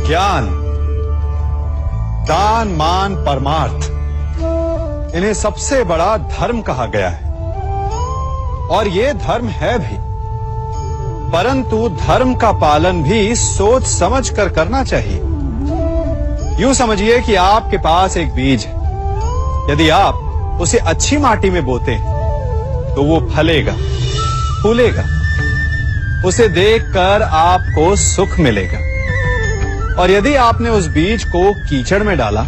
ज्ञान, दान, मान, परमार्थ, इन्हें सबसे बड़ा धर्म कहा गया है। और ये धर्म है भी, परंतु धर्म का पालन भी सोच समझ कर करना चाहिए। यूं समझिए कि आपके पास एक बीज है। यदि आप उसे अच्छी माटी में बोते हैं तो वो फलेगा, फूलेगा। उसे देखकर आपको सुख मिलेगा। और यदि आपने उस बीज को कीचड़ में डाला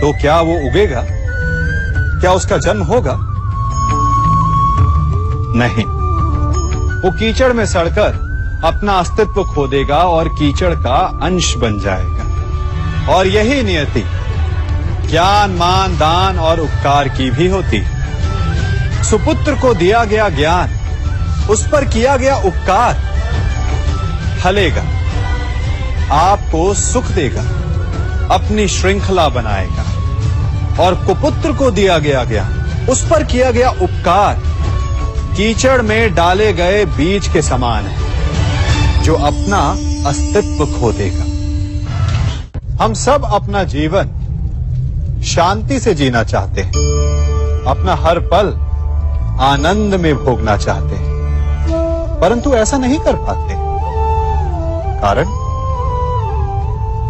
तो क्या वो उगेगा? क्या उसका जन्म होगा? नहीं, वो कीचड़ में सड़कर अपना अस्तित्व खो देगा और कीचड़ का अंश बन जाएगा। और यही नियति ज्ञान, मान, दान और उपकार की भी होती है। सुपुत्र को दिया गया ज्ञान, उस पर किया गया उपकार फलेगा, आपको सुख देगा, अपनी श्रृंखला बनाएगा। और कुपुत्र को दिया गया ज्ञान, उस पर किया गया उपकार कीचड़ में डाले गए बीज के समान है, जो अपना अस्तित्व खो देगा। हम सब अपना जीवन शांति से जीना चाहते हैं, अपना हर पल आनंद में भोगना चाहते हैं, परंतु ऐसा नहीं कर पाते। कारण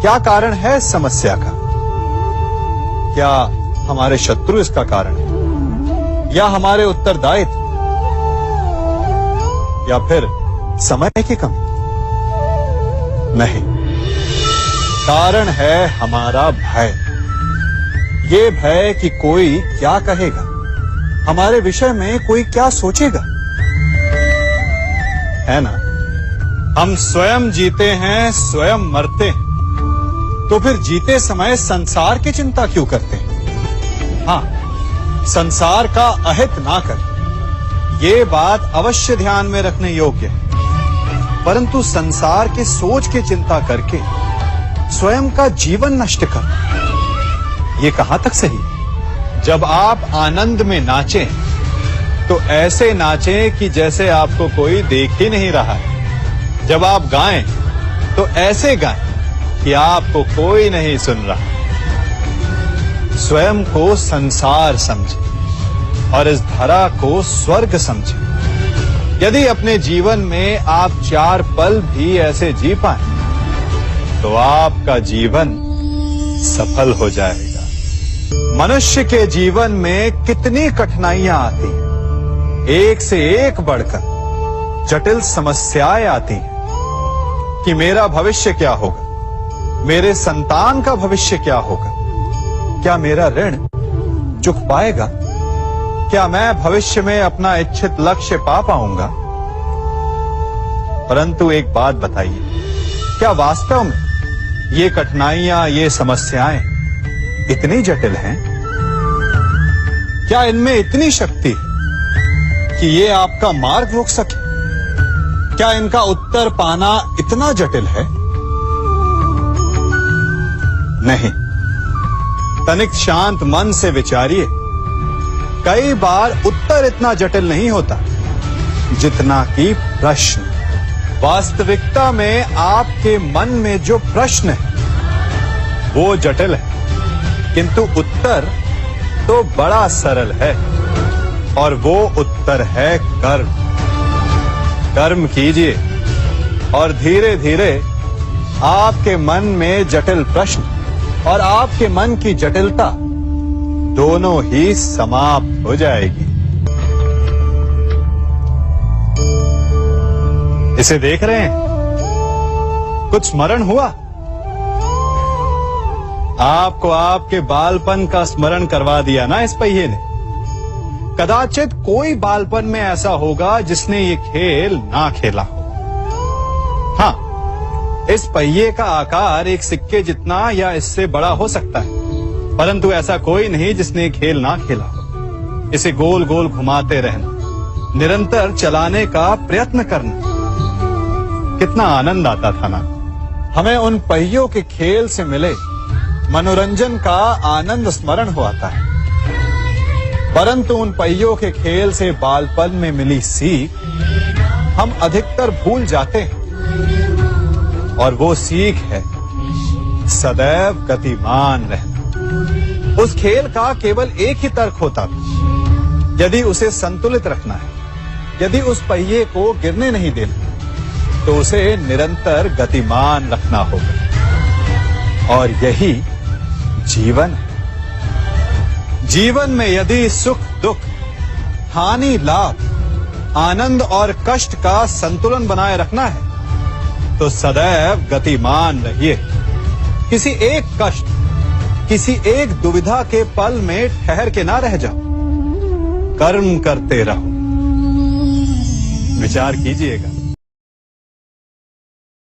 क्या? कारण है इस समस्या का? क्या हमारे शत्रु इसका कारण है, या हमारे उत्तरदायित्व, या फिर समय की कमी? नहीं, कारण है हमारा भय। ये भय कि कोई क्या कहेगा, हमारे विषय में कोई क्या सोचेगा, है ना? हम स्वयं जीते हैं, स्वयं मरते हैं, तो फिर जीते समय संसार की चिंता क्यों करते हैं? हाँ, संसार का अहित ना करें, ये बात अवश्य ध्यान में रखने योग्य है। परंतु संसार के सोच की चिंता करके स्वयं का जीवन नष्ट कर, ये कहां तक सही? जब आप आनंद में नाचें तो ऐसे नाचें कि जैसे आपको कोई देख ही नहीं रहा है। जब आप गाएं तो ऐसे गाएं कि आपको कोई नहीं सुन रहा। स्वयं को संसार समझें और इस धरा को स्वर्ग समझें। यदि अपने जीवन में आप 4 पल भी ऐसे जी पाएं तो आपका जीवन सफल हो जाएगा। मनुष्य के जीवन में कितनी कठिनाइयां आती हैं, एक से एक बढ़कर जटिल समस्याएं आती हैं कि मेरा भविष्य क्या होगा, मेरे संतान का भविष्य क्या होगा, क्या मेरा ऋण चुक पाएगा, क्या मैं भविष्य में अपना इच्छित लक्ष्य पा पाऊंगा? परंतु एक बात बताइए, क्या वास्तव में ये कठिनाइयां, ये समस्याएं इतनी जटिल हैं? क्या इनमें इतनी शक्ति है कि ये आपका मार्ग रोक सके? क्या इनका उत्तर पाना इतना जटिल है? नहीं, तनिक शांत मन से विचारिए। कई बार उत्तर इतना जटिल नहीं होता जितना कि प्रश्न। वास्तविकता में आपके मन में जो प्रश्न है वो जटिल है, किंतु उत्तर तो बड़ा सरल है। और वो उत्तर है कर्म। कर्म कीजिए और धीरे धीरे आपके मन में जटिल प्रश्न और आपके मन की जटिलता दोनों ही समाप्त हो जाएगी। इसे देख रहे हैं? कुछ स्मरण हुआ? आपको आपके बालपन का स्मरण करवा दिया ना इस पहिए ने। कदाचित कोई बालपन में ऐसा होगा जिसने ये खेल ना खेला हो। हाँ, इस पहिए का आकार एक सिक्के जितना या इससे बड़ा हो सकता है, परंतु ऐसा कोई नहीं जिसने खेल ना खेला हो। इसे गोल गोल घुमाते रहना, निरंतर चलाने का प्रयत्न करना, कितना आनंद आता था ना। हमें उन पहियों के खेल से मिले मनोरंजन का आनंद स्मरण हो आता है, परंतु उन पहियों के खेल से बालपन में मिली सीख हम अधिकतर भूल जाते हैं। और वो सीख है सदैव गतिमान रहना। उस खेल का केवल एक ही तर्क होता था, यदि उसे संतुलित रखना है, यदि उस पहिए को गिरने नहीं देना, तो उसे निरंतर गतिमान रखना होगा। और यही जीवन है। जीवन में यदि सुख दुख, हानि लाभ, आनंद और कष्ट का संतुलन बनाए रखना है, तो सदैव गतिमान रहिए। किसी एक कष्ट, किसी एक दुविधा के पल में ठहर के ना रह जाओ, कर्म करते रहो। विचार कीजिएगा।